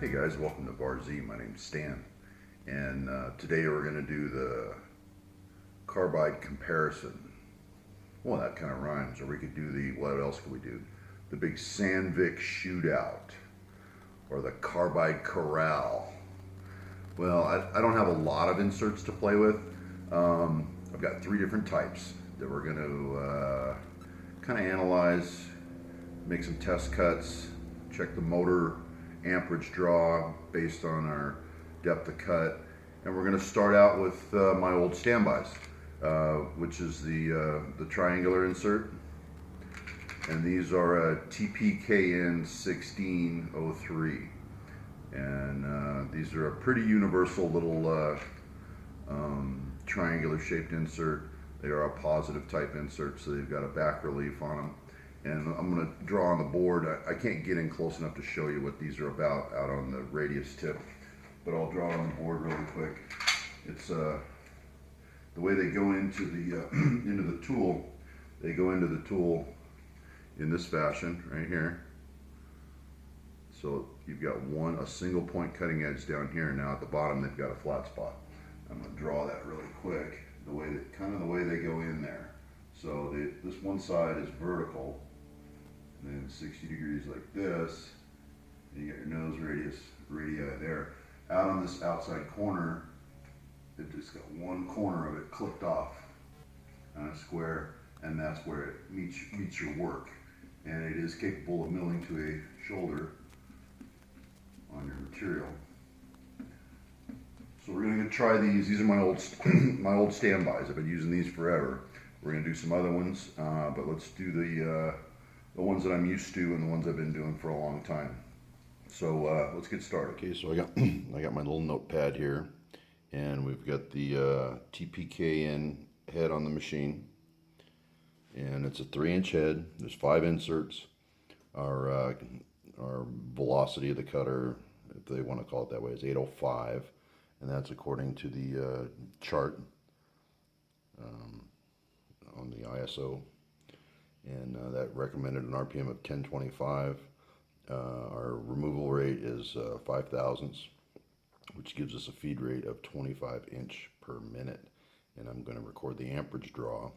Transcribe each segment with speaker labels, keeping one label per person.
Speaker 1: Hey guys, welcome to Bar Z. My name's Stan, and today we're going to do the carbide comparison. Well, that kind of rhymes. Or we could do the, what else could we do? The big Sandvik shootout, or the carbide corral. Well, I don't have a lot of inserts to play with. I've got 3 different types that we're going to kind of analyze, make some test cuts, check the motor amperage draw based on our depth of cut, and we're going to start out with my old standbys, which is the triangular insert, and these are a TPKN 1603, and these are a pretty universal little triangular shaped insert. They are a positive type insert, so they've got a back relief on them. And I'm going to draw on the board. I can't get in close enough to show you what these are about out on the radius tip, but I'll draw on the board really quick. It's the way they go into the into the tool. They go into the tool in this fashion right here. So you've got a single point cutting edge down here. Now at the bottom they've got a flat spot. I'm going to draw that really quick. The way that the way they go in there. So this one side is vertical. And then 60 degrees like this, and you got your nose radii there. Out on this outside corner, it just got one corner of it clipped off on a square, and that's where it meets your work. And it is capable of milling to a shoulder on your material. So we're going to try these. These are my old my old standbys. I've been using these forever. We're going to do some other ones, but let's do the ones that I'm used to and the ones I've been doing for a long time. So let's get started. Okay, so I got my little notepad here, and we've got the TPKN head on the machine, and it's a 3-inch head. There's 5 inserts. Our velocity of the cutter, if they want to call it that way, is 805, and that's according to the chart on the ISO. And that recommended an RPM of 1025. Our removal rate is 5 thousandths, which gives us a feed rate of 25 inch per minute. And I'm going to record the amperage draw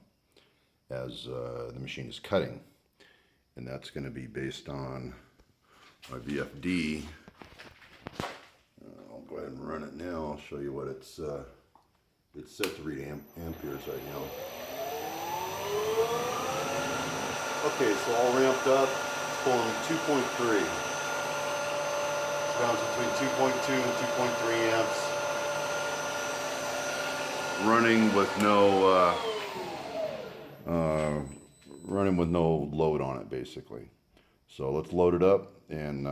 Speaker 1: as the machine is cutting. And that's going to be based on my VFD. I'll go ahead and run it now. I'll show you what it's set to read amperes right now. Okay, so all ramped up, it's pulling 2.3. It's bouncing between 2.2 and 2.3 amps. Running with no load on it, basically. So let's load it up and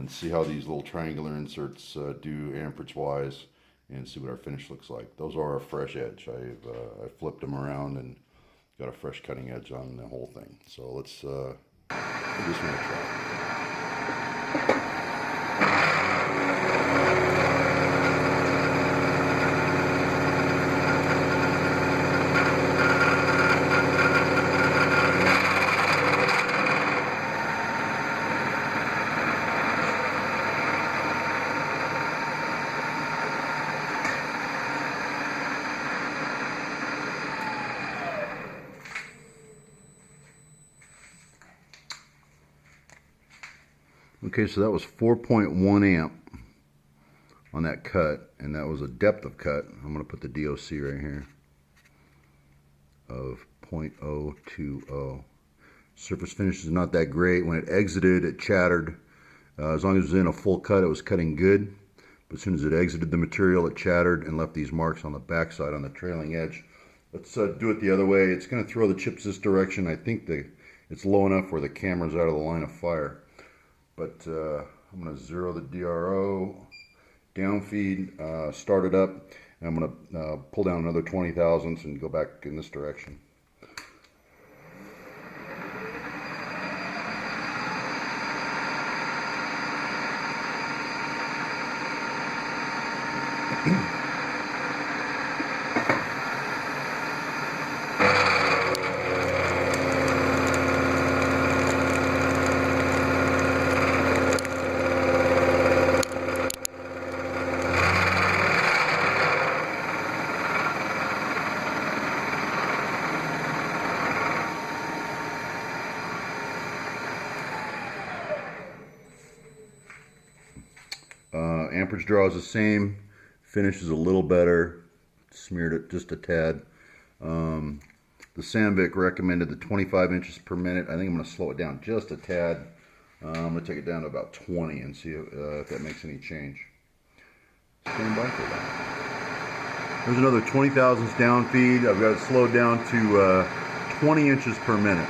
Speaker 1: see how these little triangular inserts do amperage-wise, and see what our finish looks like. Those are a fresh edge. I flipped them around and got a fresh cutting edge on the whole thing. So let's give this one a try. Okay, so that was 4.1 amp on that cut, and that was a depth of cut. I'm going to put the DOC right here of 0.020. Surface finish is not that great. When it exited, it chattered. As long as it was in a full cut, it was cutting good. But as soon as it exited the material, it chattered and left these marks on the backside on the trailing edge. Let's do it the other way. It's going to throw the chips this direction. I think it's low enough where the camera's out of the line of fire. But I'm going to zero the DRO, downfeed, start it up, and I'm going to pull down another 20 thousandths and go back in this direction. amperage draw is the same. Finish is a little better. Smeared it just a tad. The Sandvik recommended the 25 inches per minute. I think I'm going to slow it down just a tad. I'm going to take it down to about 20 and see if that makes any change. Stand by for that. There's another 20 thousandths down feed. I've got it slowed down to 20 inches per minute.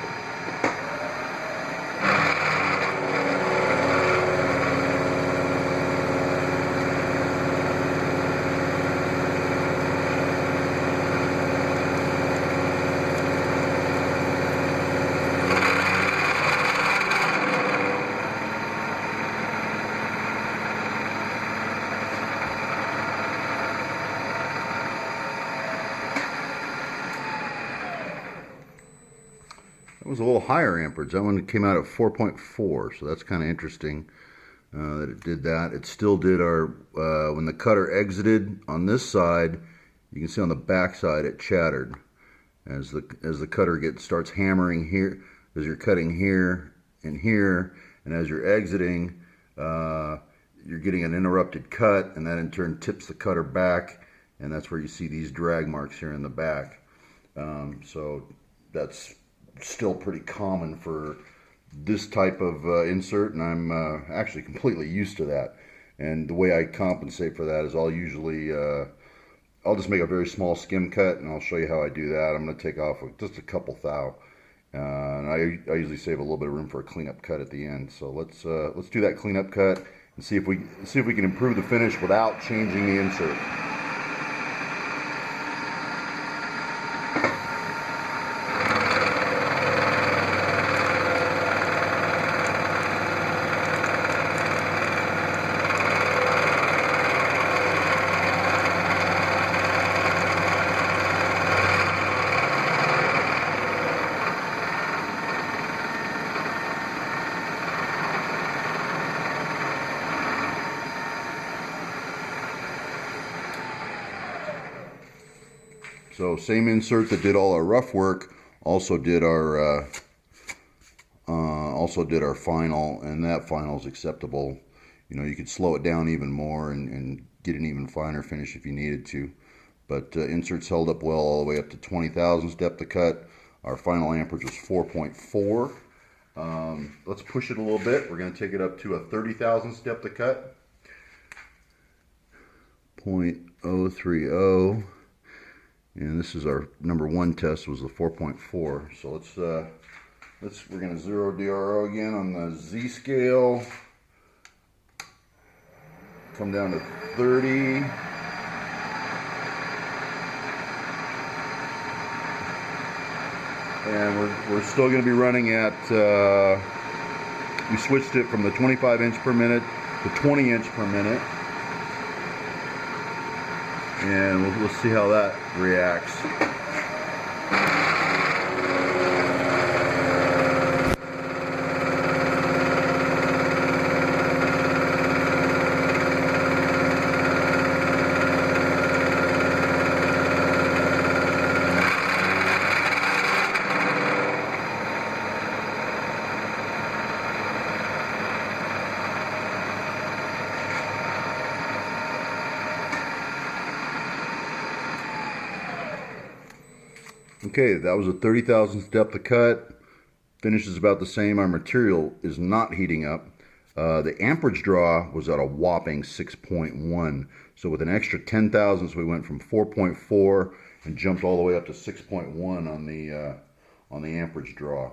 Speaker 1: It was a little higher amperage. That one came out at 4.4, so that's kind of interesting that it did that. It still did our, when the cutter exited on this side, you can see on the back side it chattered. As the cutter starts hammering here, as you're cutting here, and as you're exiting, you're getting an interrupted cut, and that in turn tips the cutter back, and that's where you see these drag marks here in the back. So that's still pretty common for this type of insert, and I'm actually completely used to that. And the way I compensate for that is I'll just make a very small skim cut, and I'll show you how I do that. I'm going to take off just a couple thou, and I usually save a little bit of room for a cleanup cut at the end. So let's do that cleanup cut and see if we can improve the finish without changing the insert. So same insert that did all our rough work also did our final, and that final is acceptable. You know, you could slow it down even more and get an even finer finish if you needed to. But inserts held up well all the way up to 20 thousandths depth of cut. Our final amperage was 4.4. Let's push it a little bit. We're going to take it up to a 30 thousandths depth of cut. 0.030. And this is our number one test, was the 4.4. So we're going to 0 DRO again on the Z scale. Come down to 30. And we're still going to be running at, we switched it from the 25 inch per minute to 20 inch per minute. And we'll see how that reacts. Okay, that was a 30 thousandths depth of cut. Finish is about the same. Our material is not heating up. The amperage draw was at a whopping 6.1. So with an extra 10 thousandths, we went from 4.4 and jumped all the way up to 6.1 on the amperage draw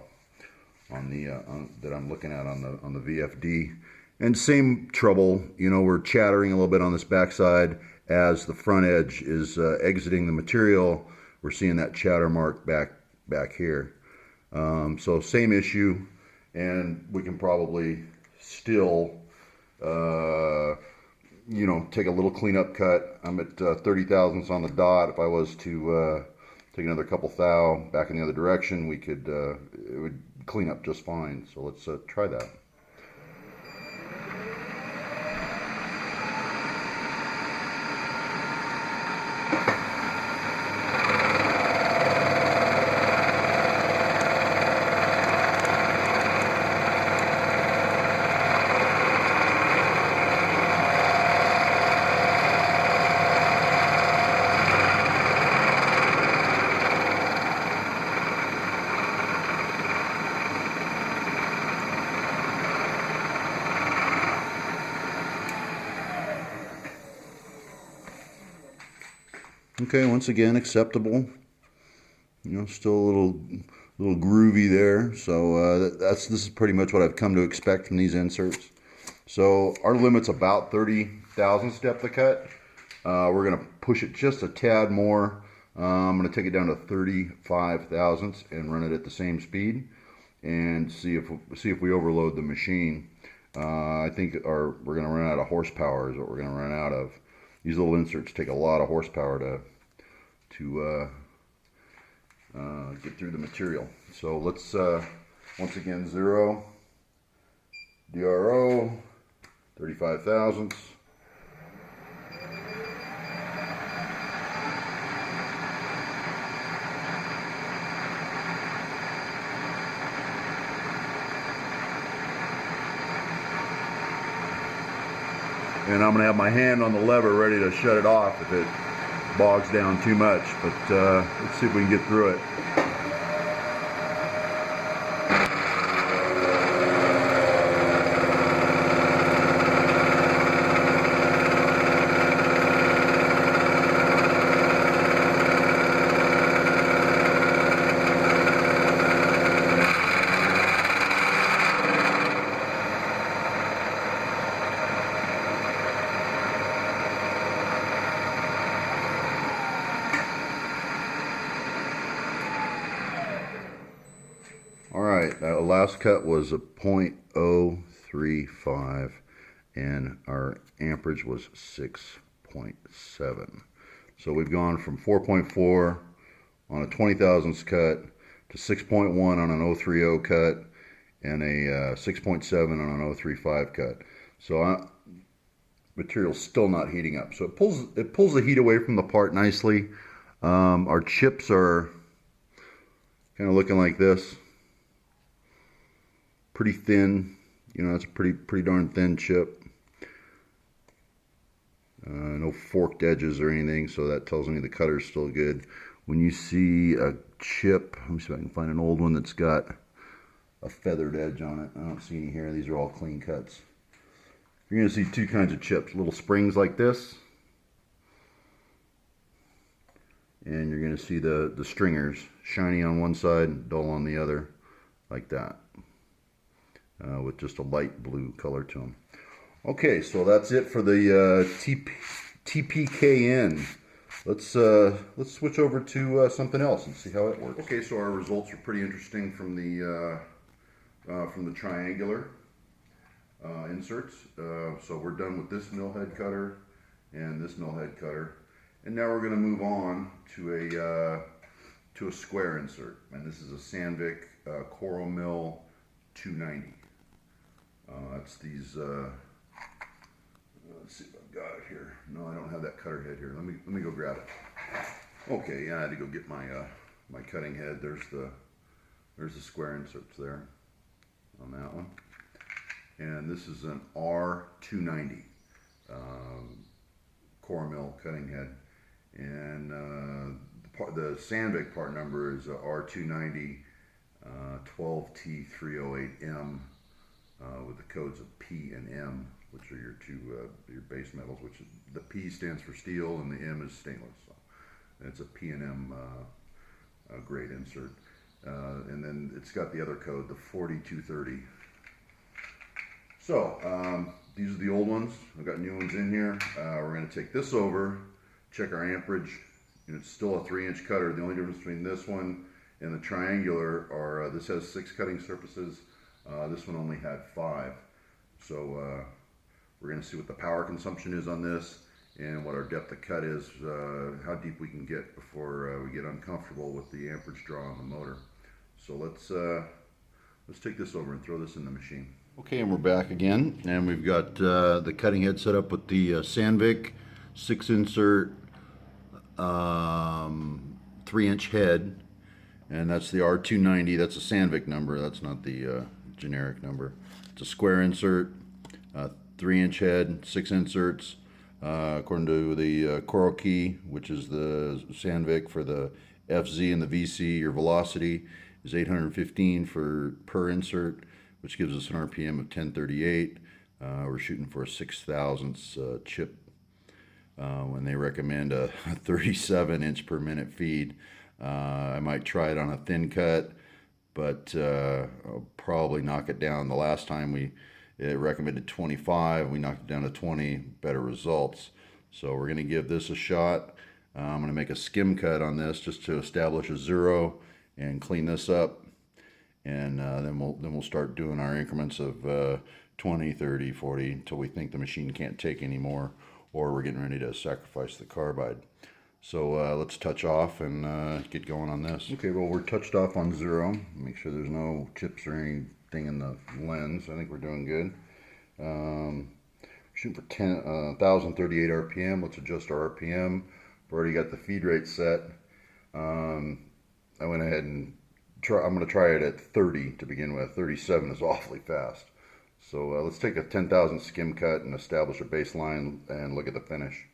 Speaker 1: that I'm looking at on the VFD. And same trouble, you know, we're chattering a little bit on this backside as the front edge is exiting the material. We're seeing that chatter mark back here. So same issue, and we can probably still, you know, take a little cleanup cut. I'm at 30 thousandths on the dot. If I was to take another couple thou back in the other direction, we could, it would clean up just fine. So let's try that. Okay, once again, acceptable. You know, still a little groovy there. So this is pretty much what I've come to expect from these inserts. So our limit's about 30 thousandths depth of cut. We're going to push it just a tad more. I'm going to take it down to 35 thousandths and run it at the same speed and see if we overload the machine. I think we're going to run out of horsepower is what we're going to run out of. These little inserts take a lot of horsepower to get through the material. So let's once again 0 DRO 35 thousandths. And I'm going to have my hand on the lever ready to shut it off if it bogs down too much. But let's see if we can get through it. Alright, that last cut was a 0.035 and our amperage was 6.7. So we've gone from 4.4 on a 20 thousandths cut to 6.1 on an 030 cut and a 6.7 on an 035 cut. So material's still not heating up. So it pulls the heat away from the part nicely. Our chips are kind of looking like this. Pretty thin, you know, it's a pretty darn thin chip. No forked edges or anything, so that tells me the cutter's still good. When you see a chip, let me see if I can find an old one that's got a feathered edge on it. I don't see any here. These are all clean cuts. You're going to see two kinds of chips, little springs like this, and you're going to see the stringers, shiny on one side, dull on the other, like that. With just a light blue color to them. Okay, so that's it for the TPKN. Let's switch over to something else and see how it works. Okay, so our results are pretty interesting from the triangular inserts. So we're done with this mill head cutter and this mill head cutter, and now we're going to move on to a square insert, and this is a Sandvik Coral Mill 290. That's these, let's see if I've got it here. No, I don't have that cutter head here. Let me go grab it. Okay, yeah, I had to go get my my cutting head. There's the square inserts there on that one. And this is an R290 core mill cutting head. And the Sandvik part number is R290 12T308M. With the codes of P and M, which are your your base metals. Which the P stands for steel and the M is stainless. So it's a P and M grade insert, and then it's got the other code, the 4230. So these are the old ones. I've got new ones in here. We're going to take this over, check our amperage, and it's still a 3-inch cutter. The only difference between this one and the triangular are this has 6 cutting surfaces. This one only had 5, so we're going to see what the power consumption is on this and what our depth of cut is, how deep we can get before we get uncomfortable with the amperage draw on the motor. So let's take this over and throw this in the machine. Okay, and we're back again, and we've got the cutting head set up with the Sandvik 6 insert 3-inch head, and that's the R290. That's a Sandvik number. That's not the generic number. It's a square insert, 3-inch head, 6 inserts, according to the Coral key, which is the Sandvik for the FZ and the VC. Your velocity is 815 per insert, which gives us an RPM of 1038. We're shooting for a 6 thousandths chip when they recommend a 37 inch per minute feed. I might try it on a thin cut, but I'll probably knock it down. The last time it recommended 25, we knocked it down to 20, better results. So we're going to give this a shot. I'm going to make a skim cut on this just to establish a zero and clean this up, and then we'll start doing our increments of 20, 30, 40 until we think the machine can't take any more, or we're getting ready to sacrifice the carbide. So let's touch off and get going on this. Okay, well, we're touched off on 0. Make sure there's no chips or anything in the lens. I think we're doing good. Shooting for 1,038 RPM. Let's adjust our RPM. We've already got the feed rate set. I went ahead and I'm going to try it at 30 to begin with. 37 is awfully fast. So let's take a 10,000 skim cut and establish a baseline and look at the finish.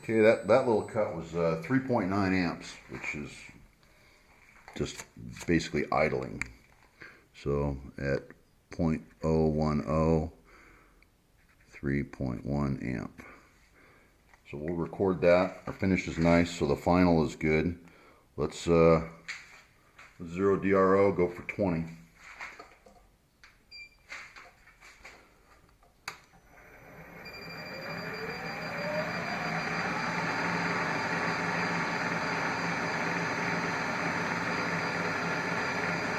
Speaker 1: Okay, that little cut was 3.9 amps, which is just basically idling. So at 0.010, 3.1 amp. So we'll record that. Our finish is nice, so the final is good. Let's 0 DRO, go for 20.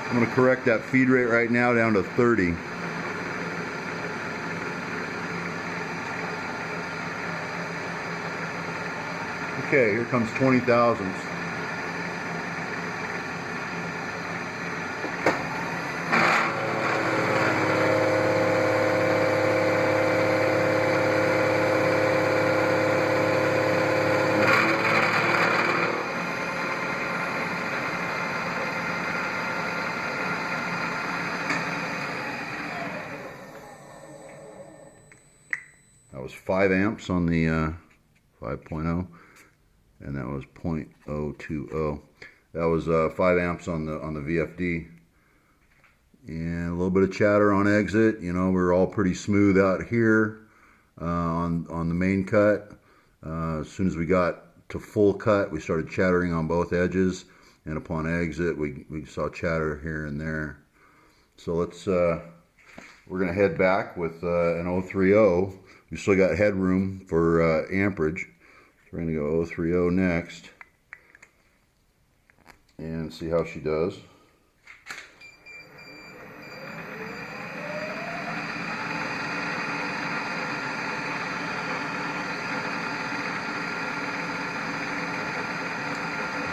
Speaker 1: I'm going to correct that feed rate right now down to 30. Okay, here comes 20,000s. That was 5 amps on the 5.0, and that was 0.020. That was 5 amps on the VFD, and a little bit of chatter on exit. You know, we're all pretty smooth out here on the main cut. As soon as we got to full cut, we started chattering on both edges, and upon exit, we saw chatter here and there. So let's we're gonna head back with an 030. We still got headroom for amperage. So we're going to go 030 next and see how she does.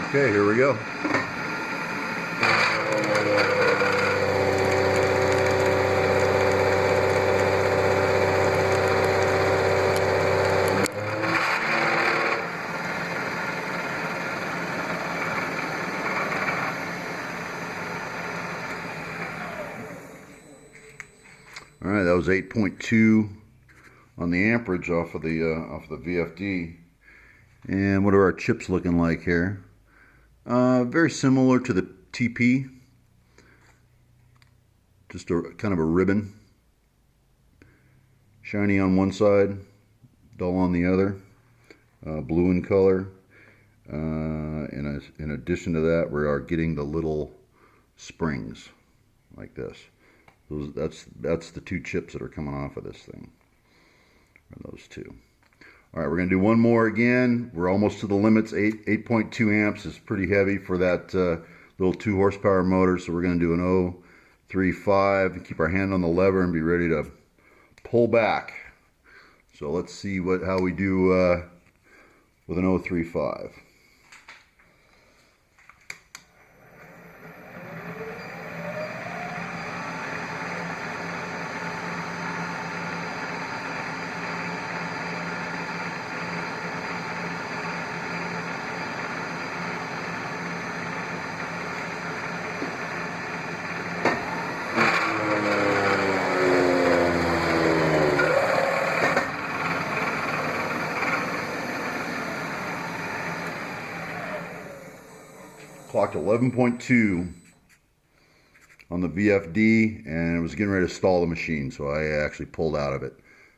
Speaker 1: Okay, here we go. All right, that was 8.2 on the amperage off of the VFD. And what are our chips looking like here? Very similar to the TP. Just a kind of a ribbon. Shiny on one side, dull on the other. Blue in color. In addition to that, we are getting the little springs like this. That's the 2 chips that are coming off of this thing. Are those 2. All right, we're going to do one more again. We're almost to the limits. 8.2 amps is pretty heavy for that little 2 horsepower motor. So we're going to do an 035 and keep our hand on the lever and be ready to pull back. So let's see how we do with an 035. clocked 11.2 on the VFD, and it was getting ready to stall the machine, so I actually pulled out of it.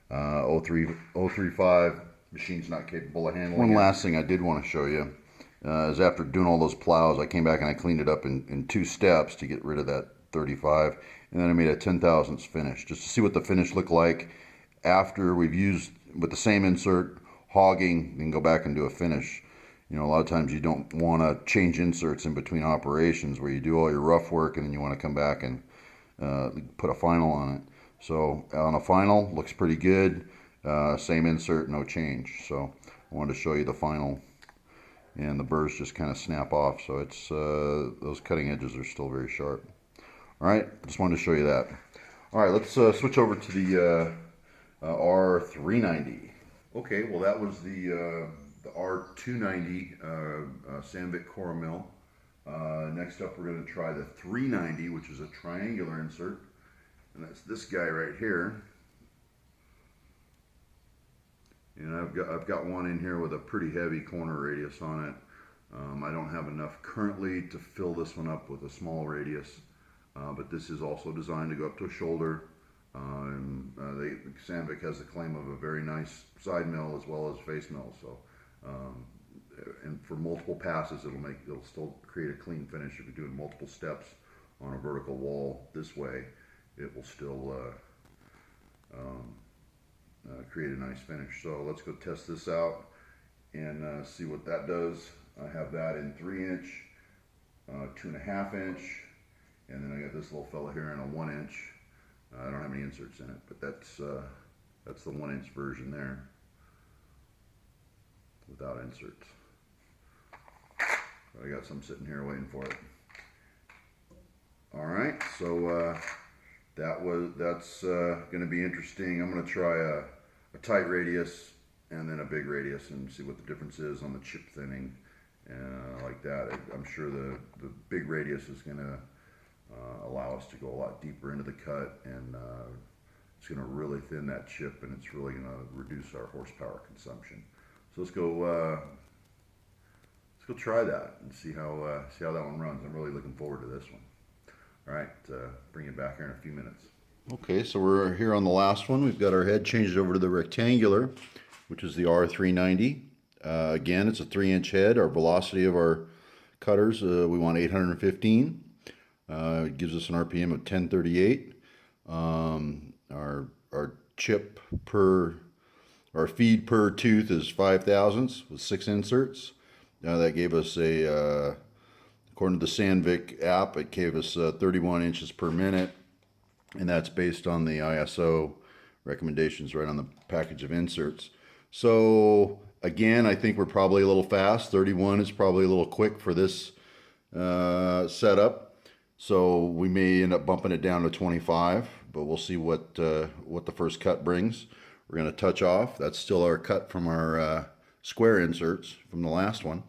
Speaker 1: 035, machine's not capable of handling it. One last thing I did want to show you is after doing all those plows, I came back and I cleaned it up in 2 steps to get rid of that 35, and then I made a 10/1000 finish just to see what the finish looked like after we've used with the same insert, hogging, and go back and do a finish. You know, a lot of times you don't want to change inserts in between operations where you do all your rough work and then you want to come back and put a final on it. So on a final, looks pretty good. Same insert, no change. So I wanted to show you the final, and the burrs just kind of snap off. So it's those cutting edges are still very sharp. All right, just wanted to show you that. All right, let's switch over to the R390. Okay, well that was the R290 Sandvik core mill. Next up, we're going to try the 390, which is a triangular insert, and that's this guy right here. And I've got one in here with a pretty heavy corner radius on it. I don't have enough currently to fill this one up with a small radius, but this is also designed to go up to a shoulder. Sandvik has the claim of a very nice side mill as well as face mill. So, and for multiple passes, it'll still create a clean finish. If you're doing multiple steps on a vertical wall this way, it will still create a nice finish. So let's go test this out and see what that does. I have that in 3-inch, 2.5-inch, and then I got this little fella here in a 1-inch. I don't have any inserts in it, but that's the 1-inch version there without inserts. I got some sitting here waiting for it. All right, so that's going to be interesting. I'm going to try a tight radius and then a big radius and see what the difference is on the chip thinning like that. I'm sure the big radius is going to allow us to go a lot deeper into the cut, and it's going to really thin that chip, and it's really going to reduce our horsepower consumption. So let's go try that and see how that one runs. I'm really looking forward to this one. All right, bring it back here in a few minutes. Okay, so we're here on the last one. We've got our head changed over to the rectangular, which is the R390. Again, it's a 3-inch head. Our velocity of our cutters, we want 815. It gives us an RPM of 1038. Our chip per, our feed per tooth is 5 thousandths with 6 inserts. That gave us a, according to the Sandvik app, it gave us 31 inches per minute, and that's based on the ISO recommendations right on the package of inserts. So again, I think we're probably a little fast. 31 is probably a little quick for this setup. So we may end up bumping it down to 25, but we'll see what the first cut brings. We're going to touch off. That's still our cut from our square inserts from the last one,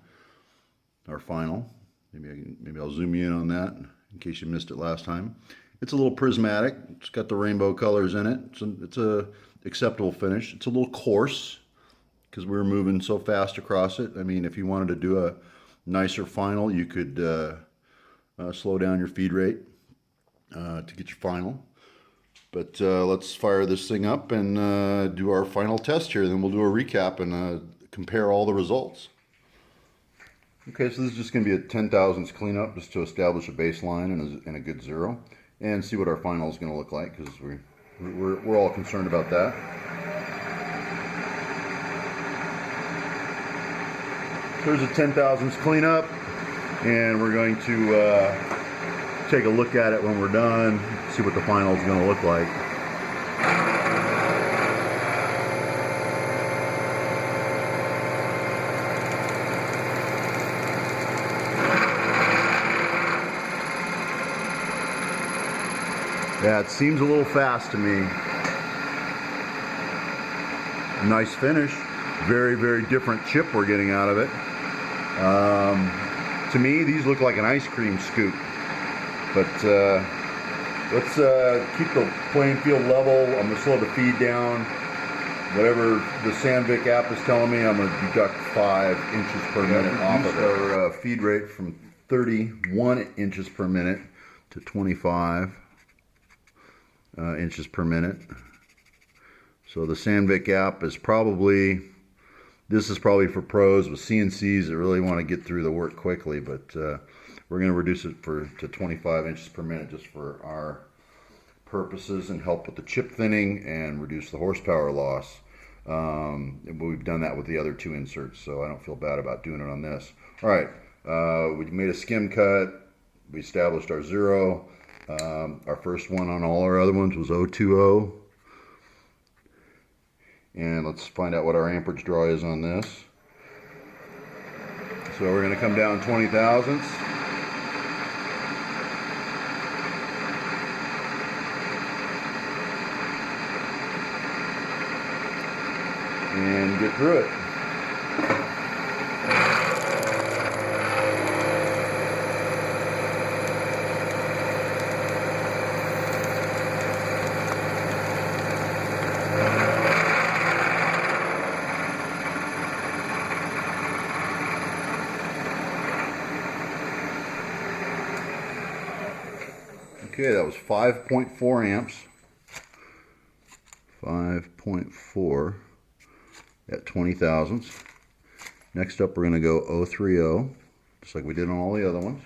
Speaker 1: our final. Maybe I'll zoom you in on that in case you missed it last time. It's a little prismatic. It's got the rainbow colors in it. It's a acceptable finish. It's a little coarse because we were moving so fast across it. I mean, if you wanted to do a nicer final, you could slow down your feed rate to get your final. But let's fire this thing up and do our final test here. Then we'll do a recap and compare all the results. Okay, so this is just going to be a 10/1000 cleanup just to establish a baseline and a good zero, and see what our final is going to look like, because we're all concerned about that. There's a 10/1000 cleanup, and we're going to take a look at it when we're done, see what the final is going to look like. Yeah, it seems a little fast to me. Nice finish. Very, very different chip we're getting out of it. To me, these look like an ice cream scoop. But let's keep the playing field level. I'm going to slow the feed down. Whatever the Sandvik app is telling me, I'm going to deduct 5 inches per minute off of our feed rate from 31 inches per minute to 25 inches per minute. So the Sandvik app is probably, this is probably for pros with CNCs that really want to get through the work quickly, but we're going to reduce it to 25 inches per minute just for our purposes and help with the chip thinning and reduce the horsepower loss. We've done that with the other two inserts, so I don't feel bad about doing it on this. All right, we made a skim cut. We established our 0. Our first one on all our other ones was 020. And let's find out what our amperage draw is on this. So we're going to come down 20 thousandths. And get through it. Okay, that was 5.4 amps. 5.4 at 20 thousandths. Next up, we're going to go 030, just like we did on all the other ones.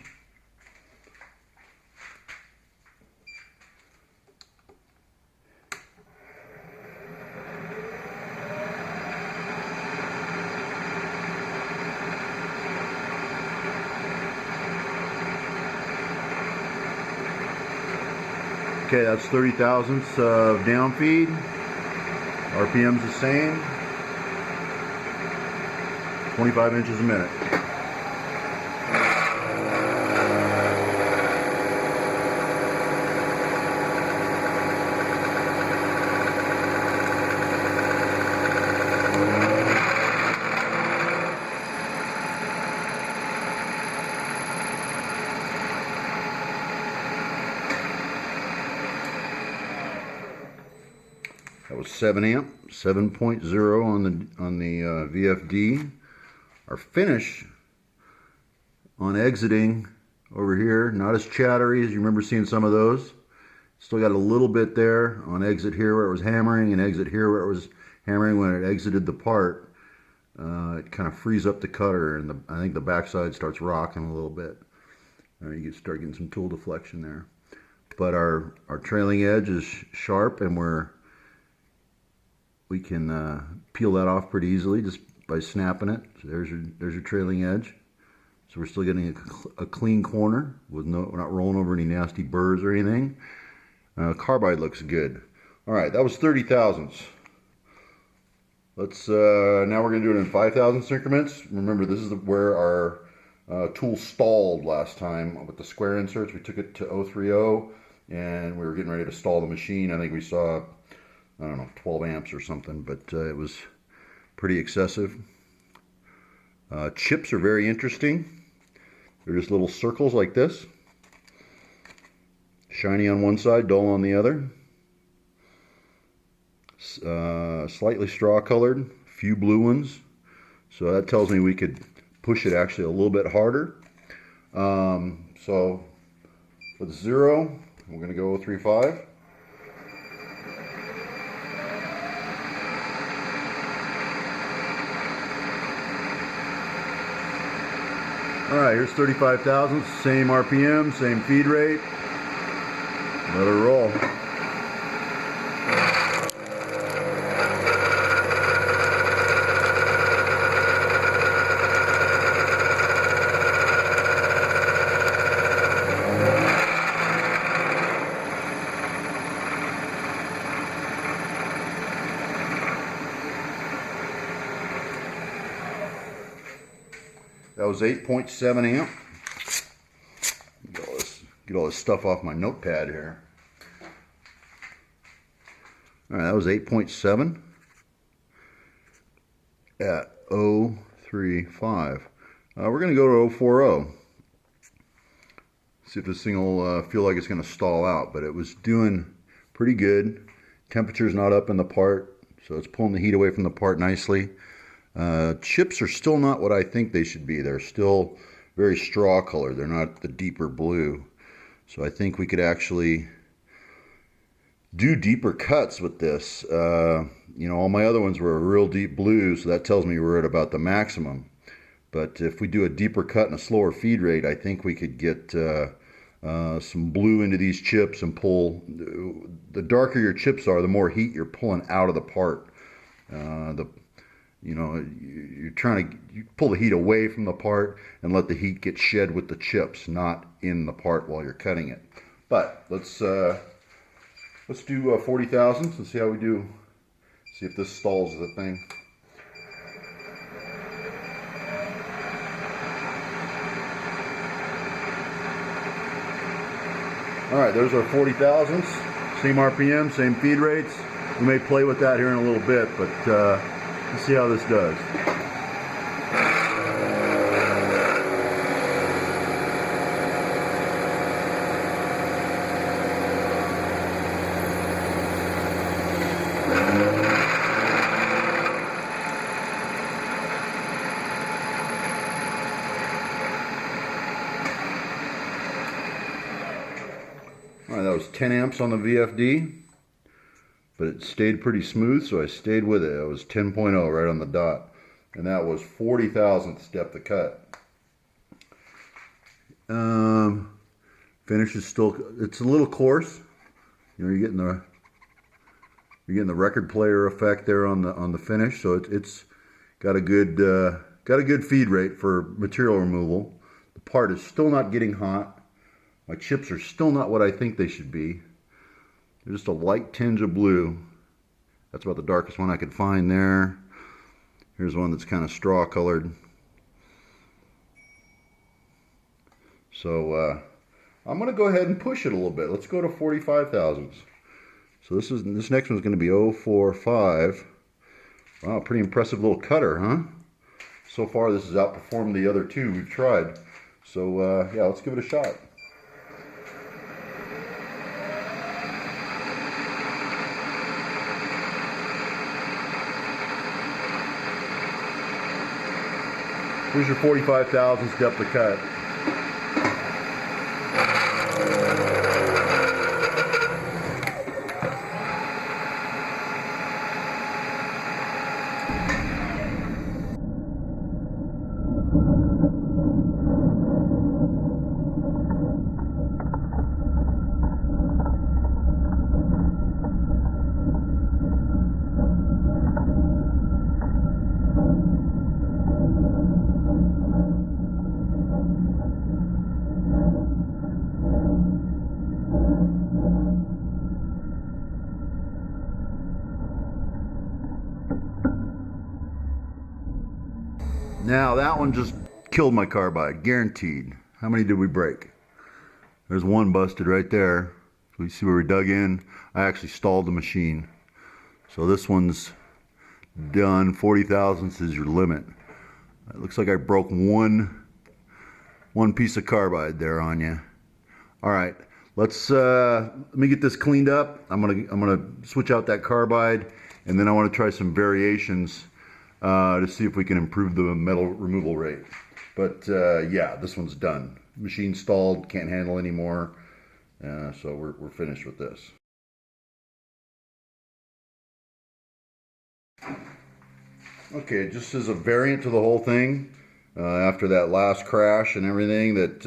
Speaker 1: Okay, that's 30 thousandths of down feed. RPM's the same. 25 inches a minute. That was 7 amp, 7.0 on the VFD. Our finish on exiting over here, not as chattery as you remember seeing some of those. Still got a little bit there on exit here where it was hammering, and exit here where it was hammering when it exited the part. It kind of frees up the cutter, and I think the backside starts rocking a little bit. You start getting some tool deflection there. But our trailing edge is sharp, and we can peel that off pretty easily just by snapping it. So there's your trailing edge. So we're still getting a clean corner with we're not rolling over any nasty burrs or anything. Carbide looks good. All right, that was 30 thousandths. Let's now we're going to do it in 5 thousandths increments. Remember, this is where our tool stalled last time with the square inserts. We took it to 030 and we were getting ready to stall the machine. I think we saw, I don't know, 12 amps or something, but it was pretty excessive. Chips are very interesting. They're just little circles like this. Shiny on one side, dull on the other. Slightly straw colored, few blue ones. So that tells me we could push it actually a little bit harder. So with 0, we're going to go 035. Alright, here's 35 thousandths, same RPM, same feed rate. Let her roll. That was 8.7 amp. Get all this stuff off my notepad here. All right, that was 8.7 at 035. We're going to go to 040. See if this thing will feel like it's going to stall out, but it was doing pretty good. Temperature's not up in the part, so it's pulling the heat away from the part nicely. Chips are still not what I think they should be. They're still very straw color. They're not the deeper blue. So I think we could actually do deeper cuts with this. You know, all my other ones were a real deep blue, so that tells me we're at about the maximum. But if we do a deeper cut and a slower feed rate, I think we could get some blue into these chips and pull. The darker your chips are, the more heat you're pulling out of the part. You know, you're trying to pull the heat away from the part and let the heat get shed with the chips, not in the part while you're cutting it. But let's do 40 thousandths and see how we do. See if this stalls the thing. All right, there's our 40 thousandths. Same RPM, same feed rates. We may play with that here in a little bit, but let's see how this does. All right, that was 10 amps on the VFD. But it stayed pretty smooth, so I stayed with it. It was 10.0 right on the dot. And that was 40 thousandths depth of cut. Finish is still, it's a little coarse. You know, you're getting the record player effect there on the finish, so it's got a good feed rate for material removal. The part is still not getting hot. My chips are still not what I think they should be. They're just a light tinge of blue. That's about the darkest one I could find there. Here's one that's kind of straw colored. So I'm going to go ahead and push it a little bit. Let's go to 45 thousandths. So this next one's going to be 045. Wow, pretty impressive little cutter, huh? So far this has outperformed the other two we've tried. So yeah, let's give it a shot. Here's your 45 thousandths depth of cut. Now that one just killed my carbide, guaranteed. How many did we break? There's one busted right there. So you see where we dug in? I actually stalled the machine. So this one's done. 40 thousandths is your limit. It looks like I broke one piece of carbide there on you. All right, let me get this cleaned up. I'm gonna switch out that carbide, and then I want to try some variations to see if we can improve the metal removal rate. But yeah, this one's done. Machine stalled, can't handle anymore. So we're finished with this. Okay, just as a variant to the whole thing, after that last crash and everything that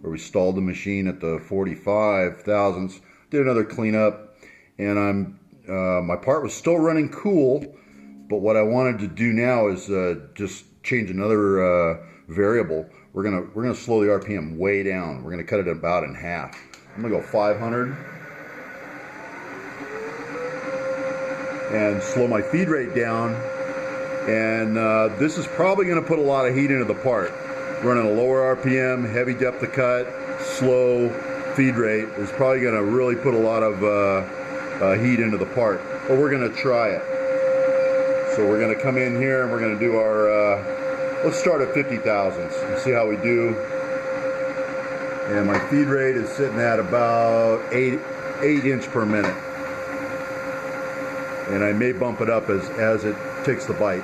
Speaker 1: where we stalled the machine at the 45 thousandths, did another cleanup, and my part was still running cool. But what I wanted to do now is just change another variable. We're gonna slow the RPM way down. We're gonna cut it about in half. I'm gonna go 500 and slow my feed rate down. And this is probably gonna put a lot of heat into the part. Running a lower RPM, heavy depth of cut, slow feed rate is probably gonna really put a lot of heat into the part. But we're gonna try it. So we're going to come in here and we're going to do our, let's start at 50 thousandths and see how we do. And my feed rate is sitting at about 8 inch per minute. And I may bump it up as it takes the bite.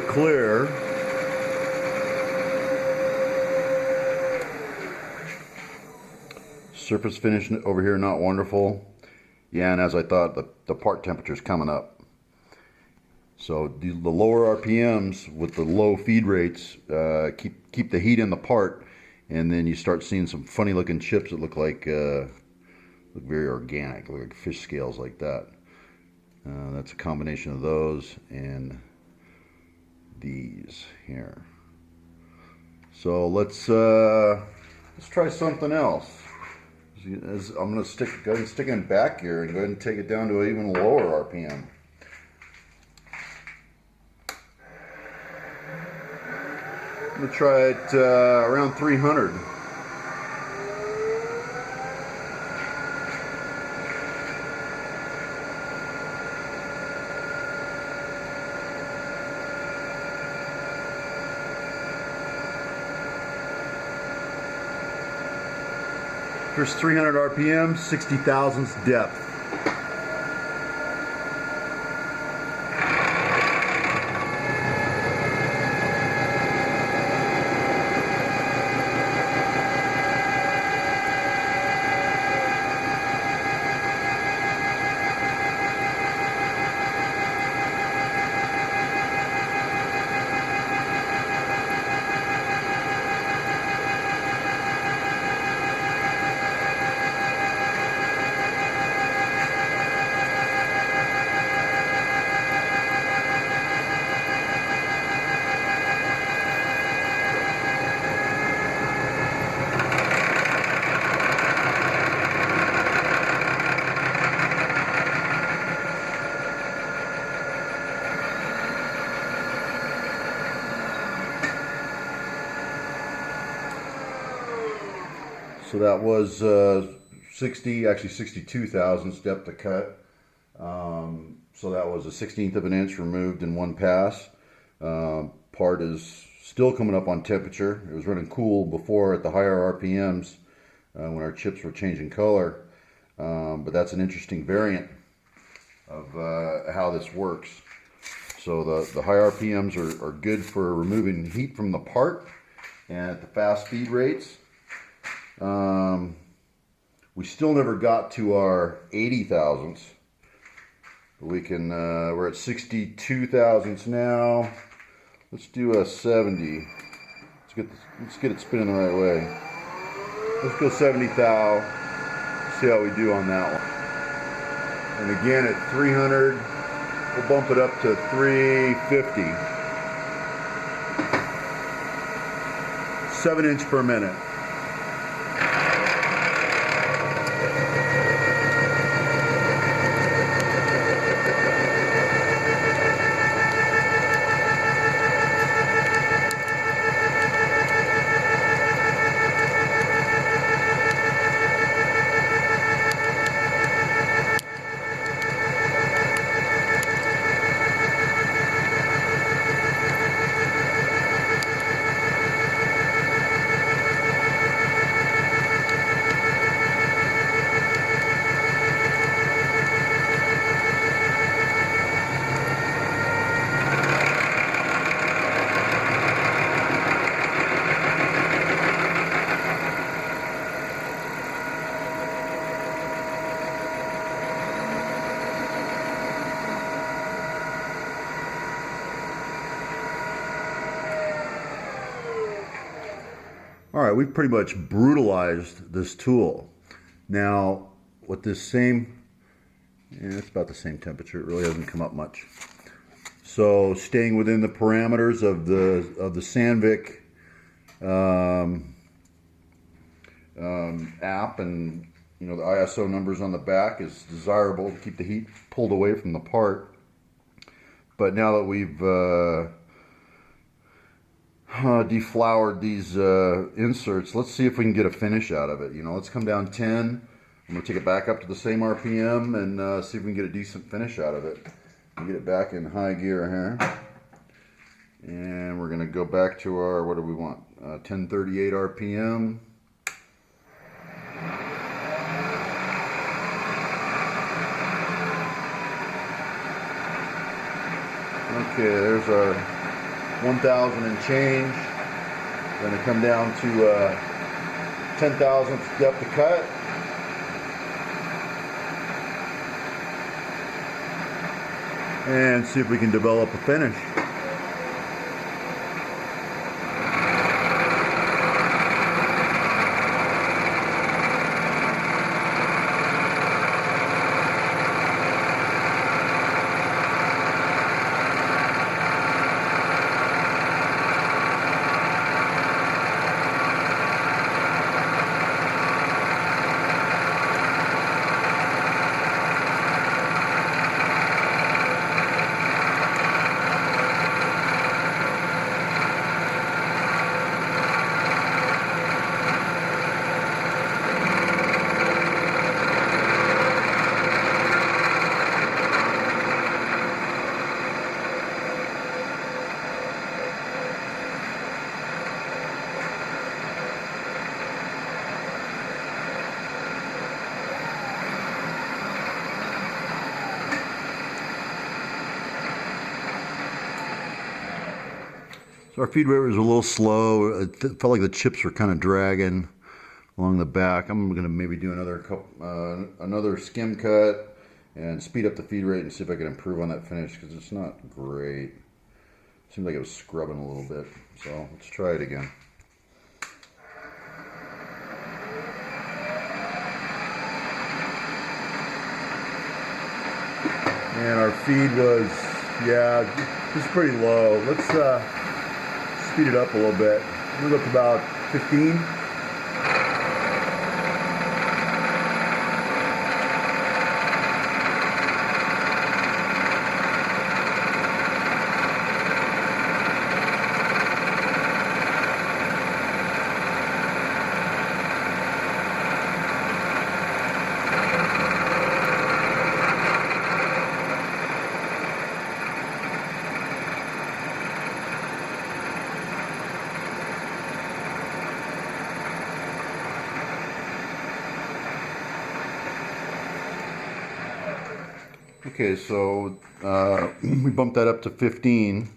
Speaker 1: clear. Surface finish over here not wonderful. Yeah, and as I thought, the part temperature is coming up. So the lower RPMs with the low feed rates keep the heat in the part, and then you start seeing some funny looking chips that look like look very organic, look like fish scales like that. That's a combination of those and these here. So let's try something else. I'm going to go ahead and stick it in back gear and go ahead and take it down to an even lower RPM. I'm going to try it around 300. Here's 300 RPM, 60 thousandths depth. So that was 62 thousandths depth to cut. So that was a 1/16 of an inch removed in one pass. Part is still coming up on temperature. It was running cool before at the higher RPMs when our chips were changing color. But that's an interesting variant of how this works. So the high RPMs are good for removing heat from the part, and at the fast feed rates. We still never got to our 80 thousandths. We can, we're at 62 thousandths now. Let's do a 70. Let's get it spinning the right way. Let's go 70 thou. See how we do on that one. And again at 300, we'll bump it up to 350. 7 inch per minute. All right, we've pretty much brutalized this tool. Now, with this same, it's about the same temperature. It really hasn't come up much. So, staying within the parameters of the Sandvik app, and the ISO numbers on the back is desirable to keep the heat pulled away from the part. But now that we've deflowered these inserts, let's see if we can get a finish out of it. Let's come down 10. I'm going to take it back up to the same RPM and see if we can get a decent finish out of it. Get it back in high gear here. And we're going to go back to our, what do we want? 1038 RPM. Okay, there's our 1,000 and change. Going to come down to 10 thousandths depth of cut. And see if we can develop a finish. So our feed rate was a little slow. It felt like the chips were kind of dragging along the back. I'm going to maybe do another skim cut and speed up the feed rate and see if I can improve on that finish, because it's not great. Seems like it was scrubbing a little bit. So let's try it again. And our feed was, yeah, just pretty low. Let's speed it up a little bit. We look about 15. Okay, so we bumped that up to 15.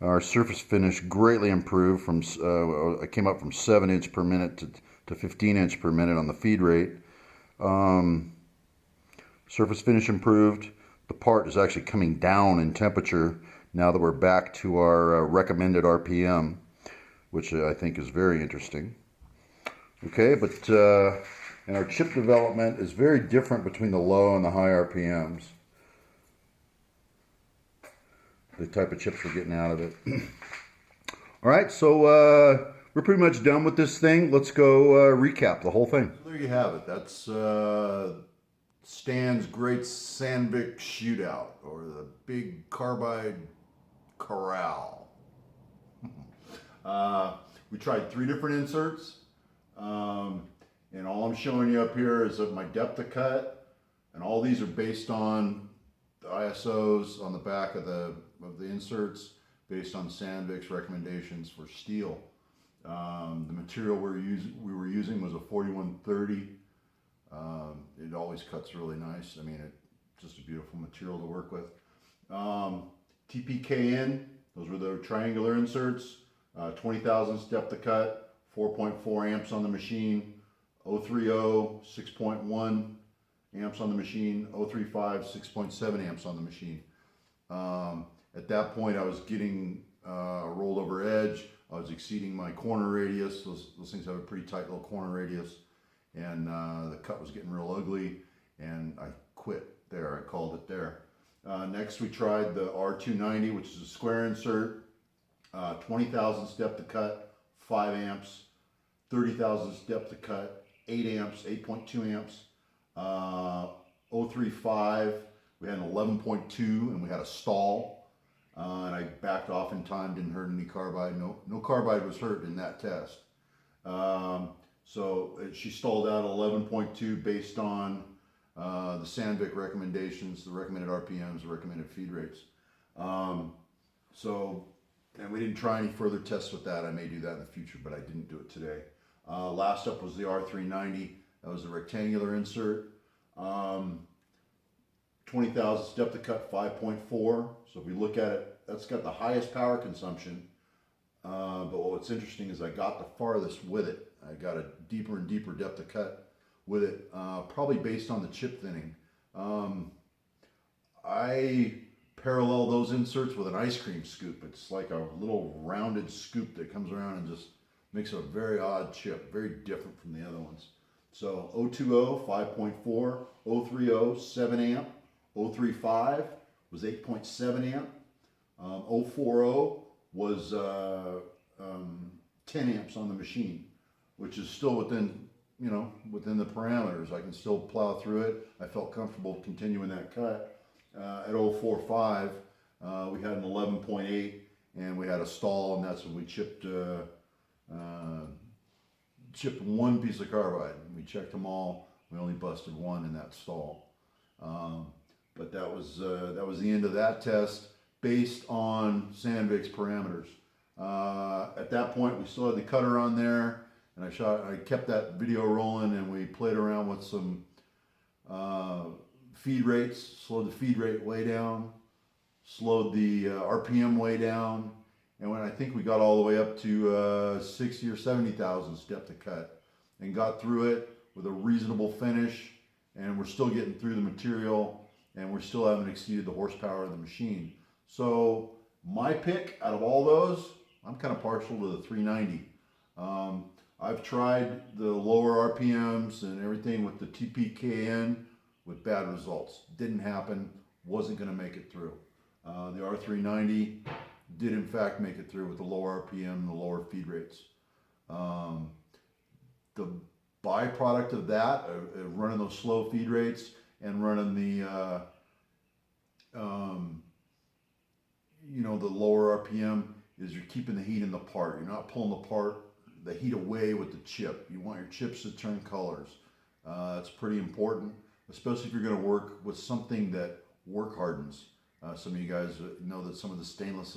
Speaker 1: Our surface finish greatly improved. From I came up from 7 inch per minute to 15 inch per minute on the feed rate. Surface finish improved. The part is actually coming down in temperature now that we're back to our recommended RPM, which I think is very interesting. Okay, but and our chip development is very different between the low and the high RPMs. The type of chips we're getting out of it. All right, so we're pretty much done with this thing. Let's go recap the whole thing.
Speaker 2: There you have it. That's Stan's great Sandvik shootout, or the big carbide corral. We tried 3 different inserts, and all I'm showing you up here is my depth of cut, and all these are based on the ISOs on the back of the inserts, based on Sandvik's recommendations for steel. The material we were using was a 4130. It always cuts really nice. I mean, it's just a beautiful material to work with. TPKN, those were the triangular inserts, 20 thousandths depth of cut, 4.4 amps on the machine, 030, 6.1 amps on the machine, 035, 6.7 amps on the machine. At that point, I was getting a rollover edge. I was exceeding my corner radius. Those things have a pretty tight little corner radius, and the cut was getting real ugly, and I quit there. I called it there. Next, we tried the R290, which is a square insert, 20 thousandths depth of cut, 5 amps, 30 thousandths depth of cut, 8 amps, 8.2 amps, 035. We had an 11.2, and we had a stall. And I backed off in time, didn't hurt any carbide. No carbide was hurt in that test. So she stalled out 11.2 based on the Sandvik recommendations, the recommended RPMs, the recommended feed rates. And we didn't try any further tests with that. I may do that in the future, but I didn't do it today. Last up was the R390. That was a rectangular insert. 20 thousandths depth of cut, 5.4. So if we look at it that's got the highest power consumption. But what's interesting is I got the farthest with it. I got a deeper and deeper depth of cut with it, probably based on the chip thinning. I parallel those inserts with an ice cream scoop. It's like a little rounded scoop that comes around and just makes a very odd chip, very different from the other ones. So 020, 5.4, 030, 7 amp, 035 was 8.7 amp, 040 was 10 amps on the machine, which is still within, you know, within the parameters. I can still plow through it. I felt comfortable continuing that cut. At 045, we had an 11.8 and we had a stall, and that's when we chipped one piece of carbide. We checked them all. We only busted one in that stall. But that was the end of that test based on Sandvik's parameters. At that point, we still had the cutter on there, and I kept that video rolling, and we played around with some feed rates, slowed the feed rate way down, slowed the RPM way down, and when I think we got all the way up to 60 or 70 thousandths depth of cut, and got through it with a reasonable finish, and we're still getting through the material, and we still haven't exceeded the horsepower of the machine. So my pick out of all those, I'm kind of partial to the 390. I've tried the lower RPMs and everything with the TPKN with bad results. Didn't happen, wasn't going to make it through. The R390 did in fact make it through with the lower RPM and the lower feed rates. The byproduct of that, running those slow feed rates and running the the lower RPM, is you're keeping the heat in the part. You're not pulling the heat away with the chip. You want your chips to turn colors. It's pretty important, especially if you're going to work with something that work hardens. Some of you guys know that some of the stainless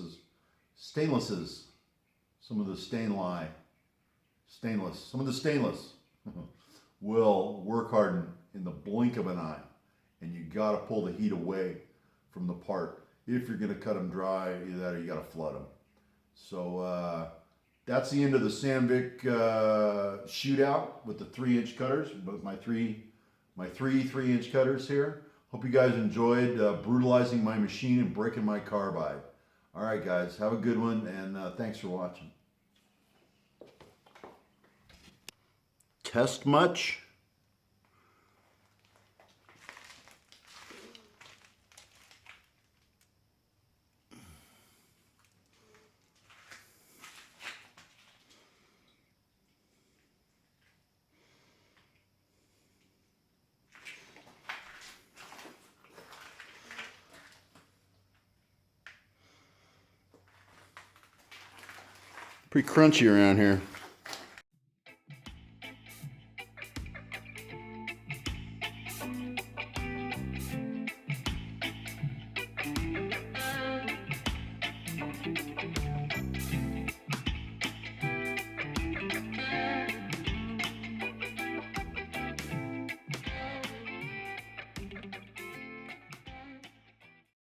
Speaker 2: will work harden in the blink of an eye, and you got to pull the heat away from the part if you're going to cut them dry. Either that or you got to flood them. So that's the end of the Sandvik shootout with the 3-inch cutters, with my three 3-inch cutters here. Hope you guys enjoyed brutalizing my machine and breaking my carbide. All right, guys, have a good one, and thanks for watching. Test much? Pretty crunchy around here.